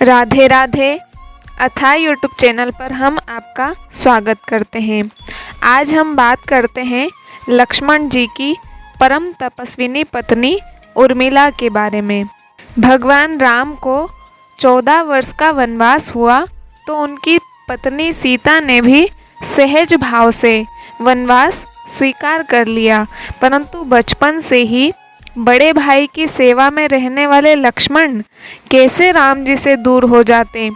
राधे राधे अथाह YouTube channel पर हम आपका स्वागत करते हैं। आज हम बात करते हैं लक्ष्मण जी की परम तपस्विनी पत्नी उर्मिला के बारे में। भगवान राम को 14 वर्ष का वनवास हुआ तो उनकी पत्नी सीता ने भी सहज भाव से वनवास स्वीकार कर लिया, परंतु बचपन से ही बड़े भाई की सेवा में रहने वाले लक्ष्मण कैसे राम जी से दूर हो जाते।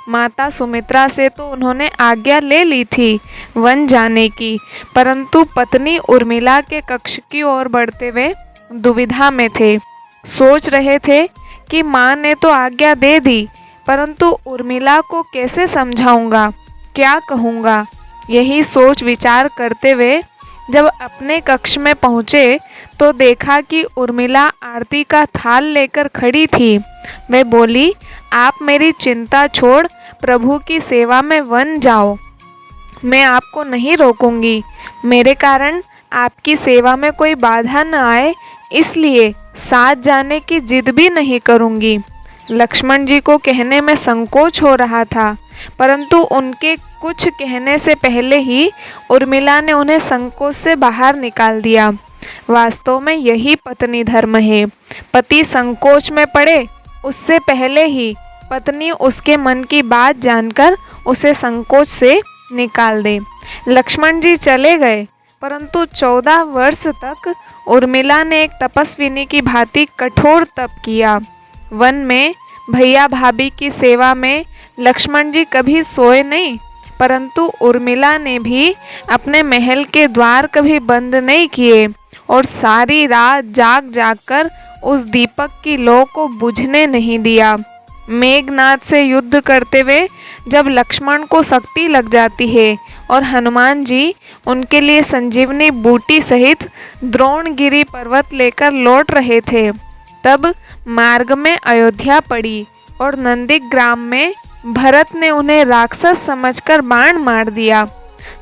माता सुमित्रा से तो उन्होंने आज्ञा ले ली थी वन जाने की, परंतु पत्नी उर्मिला के कक्ष की ओर बढ़ते हुए दुविधा में थे। सोच रहे थे कि माँ ने तो आज्ञा दे दी, परंतु उर्मिला को कैसे समझाऊंगा, क्या कहूँगा। यही सोच विचार करते हुए जब अपने कक्ष में पहुँचे तो देखा कि उर्मिला आरती का थाल लेकर खड़ी थी। वह बोली, आप मेरी चिंता छोड़ प्रभु की सेवा में वन जाओ, मैं आपको नहीं रोकूंगी। मेरे कारण आपकी सेवा में कोई बाधा न आए, इसलिए साथ जाने की जिद भी नहीं करूंगी। लक्ष्मण जी को कहने में संकोच हो रहा था, परंतु उनके कुछ कहने से पहले ही उर्मिला ने उन्हें संकोच से बाहर निकाल दिया। वास्तव में यही पत्नी धर्म है। पति संकोच में पड़े उससे पहले ही पत्नी उसके मन की बात जानकर उसे संकोच से निकाल दे। लक्ष्मण जी चले गए, परंतु 14 वर्ष तक उर्मिला ने एक तपस्विनी की भांति कठोर तप किया। वन में भैया भाभी की सेवा में लक्ष्मण जी कभी सोए नहीं, परंतु उर्मिला ने भी अपने महल के द्वार कभी बंद नहीं किए और सारी रात जाग जाग कर उस दीपक की लौ को बुझने नहीं दिया। मेघनाद से युद्ध करते हुए जब लक्ष्मण को शक्ति लग जाती है और हनुमान जी उनके लिए संजीवनी बूटी सहित द्रोणगिरी पर्वत लेकर लौट रहे थे, तब मार्ग में अयोध्या पड़ी और नंदीग्राम में भरत ने उन्हें राक्षस समझकर बाण मार दिया।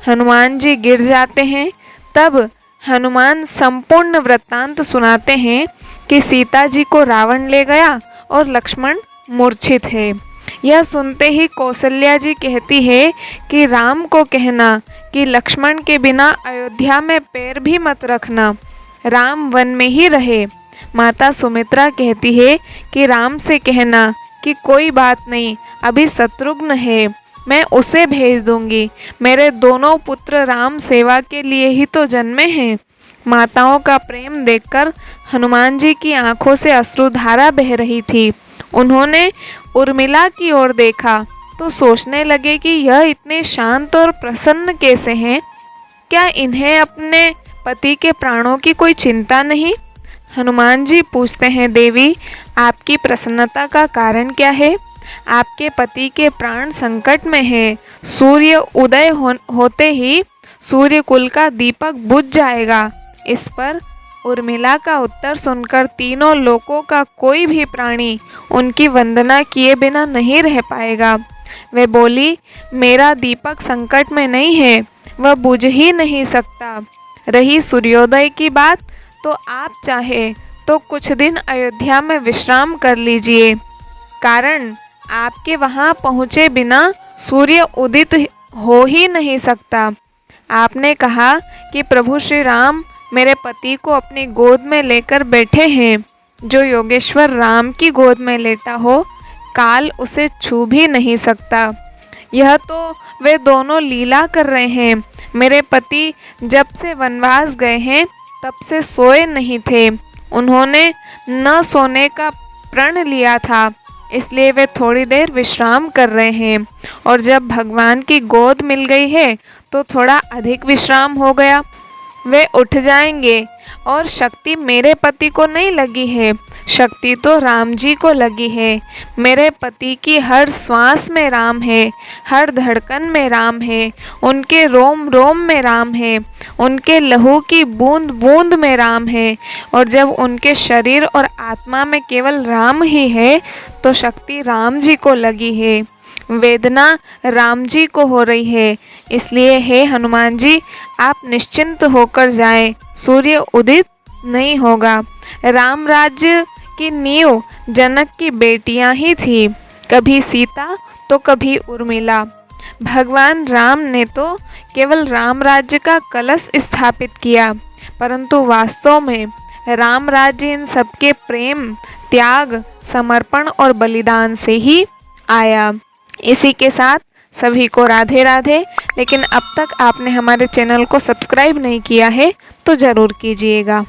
हनुमान जी गिर जाते हैं। तब हनुमान संपूर्ण वृत्तांत सुनाते हैं कि सीता जी को रावण ले गया और लक्ष्मण मूर्छित है। यह सुनते ही कौशल्या जी कहती है कि राम को कहना कि लक्ष्मण के बिना अयोध्या में पैर भी मत रखना, राम वन में ही रहे। माता सुमित्रा कहती है कि राम से कहना कि कोई बात नहीं, अभी शत्रुघ्न है, मैं उसे भेज दूंगी, मेरे दोनों पुत्र राम सेवा के लिए ही तो जन्मे हैं। माताओं का प्रेम देखकर हनुमान जी की आंखों से अश्रुधारा बह रही थी। उन्होंने उर्मिला की ओर देखा तो सोचने लगे कि यह इतने शांत और प्रसन्न कैसे हैं, क्या इन्हें अपने पति के प्राणों की कोई चिंता नहीं। हनुमान जी पूछते हैं, देवी आपकी प्रसन्नता का कारण क्या है। आपके पति के प्राण संकट में हैं, सूर्य उदय होते ही सूर्य कुल का दीपक बुझ जाएगा। इस पर उर्मिला का उत्तर सुनकर तीनों लोकों का कोई भी प्राणी उनकी वंदना किए बिना नहीं रह पाएगा। वह बोली, मेरा दीपक संकट में नहीं है, वह बुझ ही नहीं सकता। रही सूर्योदय की बात, तो आप चाहे तो कुछ दिन अयोध्या में विश्राम कर लीजिए, कारण आपके वहाँ पहुँचे बिना सूर्य उदित हो ही नहीं सकता। आपने कहा कि प्रभु श्री राम मेरे पति को अपनी गोद में लेकर बैठे हैं। जो योगेश्वर राम की गोद में लेटा हो, काल उसे छू भी नहीं सकता। यह तो वे दोनों लीला कर रहे हैं। मेरे पति जब से वनवास गए हैं तब से सोए नहीं थे। उन्होंने न सोने का प्रण लिया था, इसलिए वे थोड़ी देर विश्राम कर रहे हैं, और जब भगवान की गोद मिल गई है तो थोड़ा अधिक विश्राम हो गया। वे उठ जाएंगे। और शक्ति मेरे पति को नहीं लगी है, शक्ति तो राम जी को लगी है। मेरे पति की हर श्वास में राम है, हर धड़कन में राम है, उनके रोम रोम में राम है, उनके लहू की बूंद बूंद में राम है। और जब उनके शरीर और आत्मा में केवल राम ही है तो शक्ति राम जी को लगी है, वेदना राम जी को हो रही है। इसलिए हे हनुमान जी, आप निश्चिंत होकर जाएं, सूर्य उदित नहीं होगा। राम राज्य की नींव जनक की बेटियां ही थी। कभी सीता तो कभी उर्मिला। भगवान राम ने तो केवल राम राज्य का कलश स्थापित किया, परंतु वास्तव में राम राज्य इन सबके प्रेम, त्याग, समर्पण और बलिदान से ही आया। इसी के साथ सभी को राधे राधे। लेकिन अब तक आपने हमारे चैनल को सब्सक्राइब नहीं किया है तो ज़रूर कीजिएगा।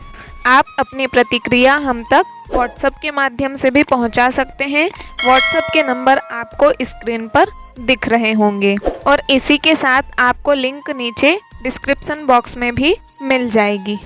आप अपनी प्रतिक्रिया हम तक व्हाट्सएप के माध्यम से भी पहुंचा सकते हैं। व्हाट्सएप के नंबर आपको स्क्रीन पर दिख रहे होंगे और इसी के साथ आपको लिंक नीचे डिस्क्रिप्शन बॉक्स में भी मिल जाएगी।